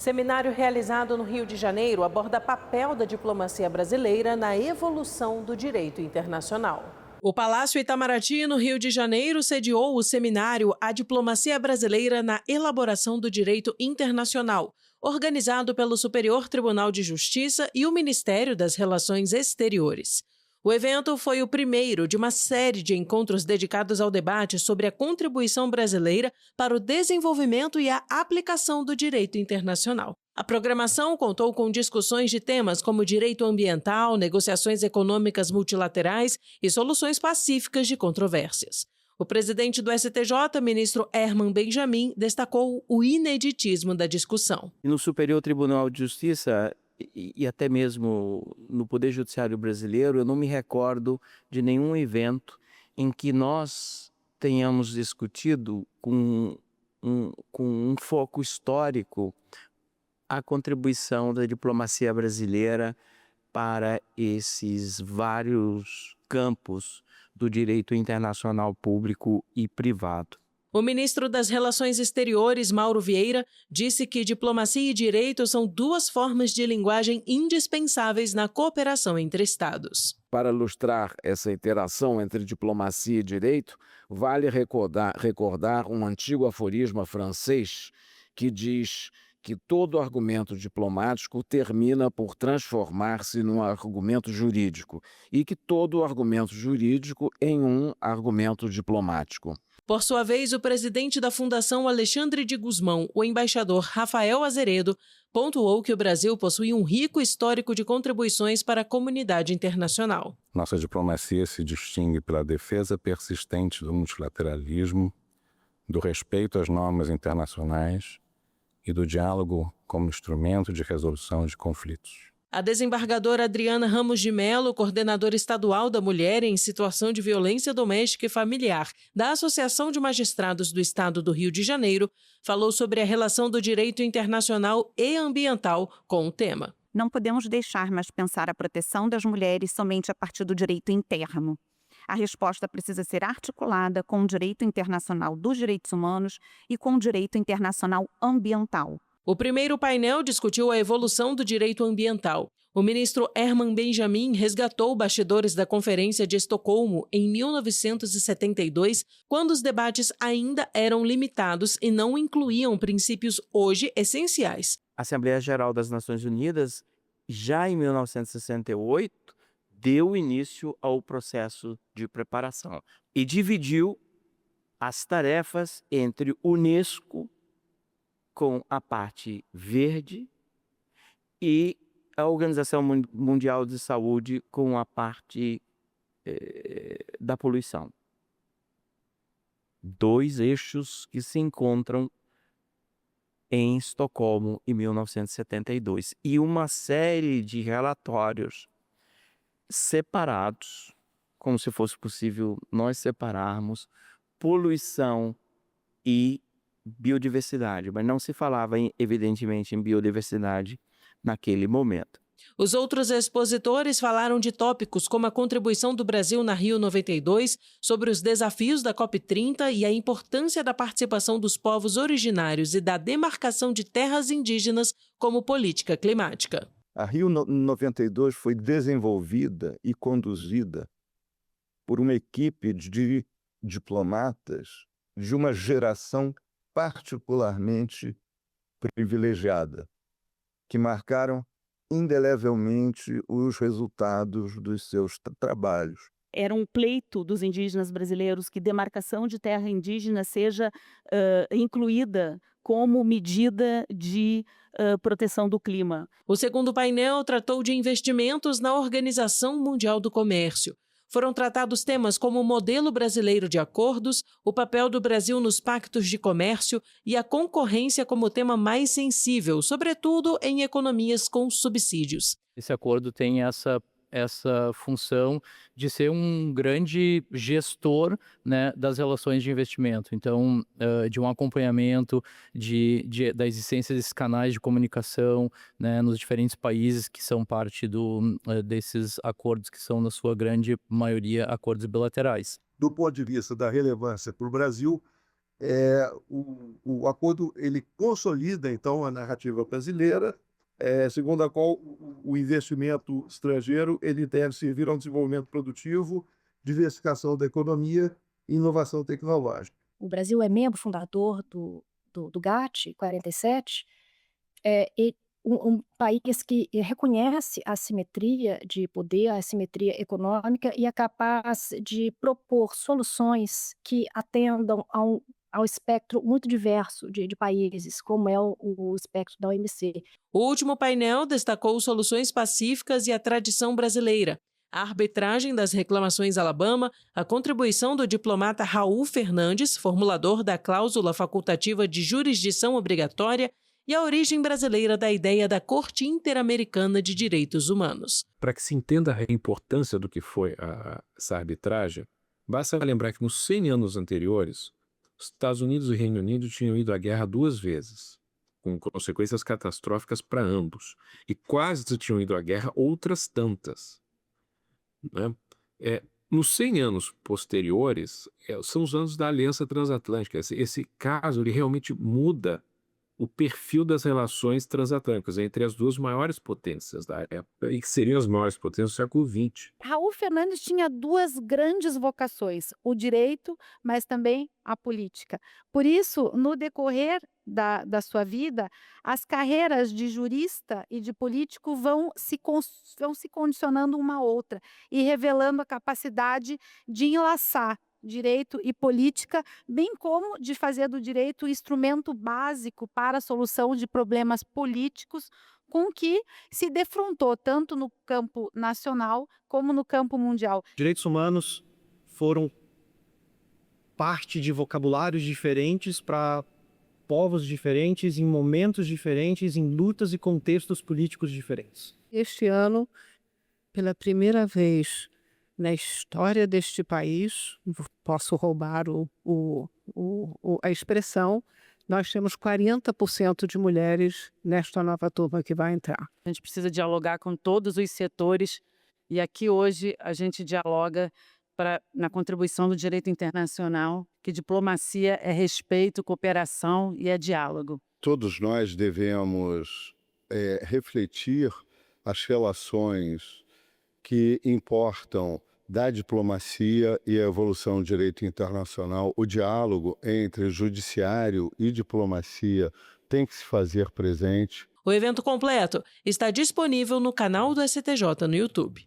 Seminário realizado no Rio de Janeiro aborda papel da diplomacia brasileira na evolução do direito internacional. O Palácio Itamaraty, no Rio de Janeiro, sediou o seminário A Diplomacia Brasileira na Elaboração do Direito Internacional, organizado pelo Superior Tribunal de Justiça e o Ministério das Relações Exteriores. O evento foi o primeiro de uma série de encontros dedicados ao debate sobre a contribuição brasileira para o desenvolvimento e a aplicação do direito internacional. A programação contou com discussões de temas como direito ambiental, negociações econômicas multilaterais e soluções pacíficas de controvérsias. O presidente do STJ, ministro Herman Benjamin, destacou o ineditismo da discussão. No Superior Tribunal de Justiça e até mesmo no Poder Judiciário brasileiro, eu não me recordo de nenhum evento em que nós tenhamos discutido com um foco histórico a contribuição da diplomacia brasileira para esses vários campos do direito internacional público e privado. O ministro das Relações Exteriores, Mauro Vieira, disse que diplomacia e direito são duas formas de linguagem indispensáveis na cooperação entre Estados. Para ilustrar essa interação entre diplomacia e direito, vale recordar um antigo aforisma francês que diz que todo argumento diplomático termina por transformar-se num argumento jurídico e que todo argumento jurídico em um argumento diplomático. Por sua vez, o presidente da Fundação Alexandre de Gusmão, o embaixador Rafael Azeredo, pontuou que o Brasil possui um rico histórico de contribuições para a comunidade internacional. Nossa diplomacia se distingue pela defesa persistente do multilateralismo, do respeito às normas internacionais e do diálogo como instrumento de resolução de conflitos. A desembargadora Adriana Ramos de Mello, coordenadora estadual da Mulher em Situação de Violência Doméstica e Familiar da Associação de Magistrados do Estado do Rio de Janeiro, falou sobre a relação do direito internacional e ambiental com o tema. Não podemos deixar mais pensar a proteção das mulheres somente a partir do direito interno. A resposta precisa ser articulada com o direito internacional dos direitos humanos e com o direito internacional ambiental. O primeiro painel discutiu a evolução do direito ambiental. O ministro Herman Benjamin resgatou bastidores da Conferência de Estocolmo em 1972, quando os debates ainda eram limitados e não incluíam princípios hoje essenciais. A Assembleia Geral das Nações Unidas, já em 1968, deu início ao processo de preparação e dividiu as tarefas entre Unesco com a parte verde e a Organização Mundial de Saúde com a parte da poluição. Dois eixos que se encontram em Estocolmo em 1972 e uma série de relatórios separados, como se fosse possível nós separarmos poluição e biodiversidade, mas não se falava evidentemente em biodiversidade naquele momento. Os outros expositores falaram de tópicos como a contribuição do Brasil na Rio 92, sobre os desafios da COP30 e a importância da participação dos povos originários e da demarcação de terras indígenas como política climática. A Rio 92 foi desenvolvida e conduzida por uma equipe de diplomatas de uma geração particularmente privilegiada, que marcaram indelevelmente os resultados dos seus trabalhos. Era um pleito dos indígenas brasileiros que demarcação de terra indígena seja incluída como medida de proteção do clima. O segundo painel tratou de investimentos na Organização Mundial do Comércio. Foram tratados temas como o modelo brasileiro de acordos, o papel do Brasil nos pactos de comércio e a concorrência como tema mais sensível, sobretudo em economias com subsídios. Esse acordo tem essa função de ser um grande gestor, né, das relações de investimento. Então, de um acompanhamento da existência desses canais de comunicação, né, nos diferentes países que são parte desses acordos, que são, na sua grande maioria, acordos bilaterais. Do ponto de vista da relevância para o Brasil, O acordo ele consolida, então, a narrativa brasileira, segundo a qual o investimento estrangeiro ele deve servir ao desenvolvimento produtivo, diversificação da economia e inovação tecnológica. O Brasil é membro fundador do GATT 47, e um país que reconhece a assimetria de poder, a assimetria econômica e é capaz de propor soluções que atendam ao espectro muito diverso de países, como é o espectro da OMC. O último painel destacou soluções pacíficas e a tradição brasileira, a arbitragem das reclamações Alabama, a contribuição do diplomata Raul Fernandes, formulador da cláusula facultativa de jurisdição obrigatória, e a origem brasileira da ideia da Corte Interamericana de Direitos Humanos. Para que se entenda a importância do que foi essa arbitragem, basta lembrar que nos 100 anos anteriores, os Estados Unidos e o Reino Unido tinham ido à guerra 2 vezes, com consequências catastróficas para ambos, e quase tinham ido à guerra outras tantas. Né? Nos 100 anos posteriores, são os anos da Aliança Transatlântica. Esse caso ele realmente muda o perfil das relações transatlânticas entre as duas maiores potências da época, e que seriam as maiores potências do século XX. Raul Fernandes tinha 2 grandes vocações, o direito, mas também a política. Por isso, no decorrer da sua vida, as carreiras de jurista e de político vão se condicionando uma à outra e revelando a capacidade de enlaçar direito e política, bem como de fazer do direito instrumento básico para a solução de problemas políticos com que se defrontou tanto no campo nacional como no campo mundial. Direitos humanos foram parte de vocabulários diferentes para povos diferentes, em momentos diferentes, em lutas e contextos políticos diferentes. Este ano, pela primeira vez na história deste país, posso roubar a expressão, nós temos 40% de mulheres nesta nova turma que vai entrar. A gente precisa dialogar com todos os setores e aqui hoje a gente dialoga na contribuição do direito internacional, que diplomacia é respeito, cooperação e é diálogo. Todos nós devemos refletir as relações que importam da diplomacia e a evolução do direito internacional. O diálogo entre judiciário e diplomacia tem que se fazer presente. O evento completo está disponível no canal do STJ no YouTube.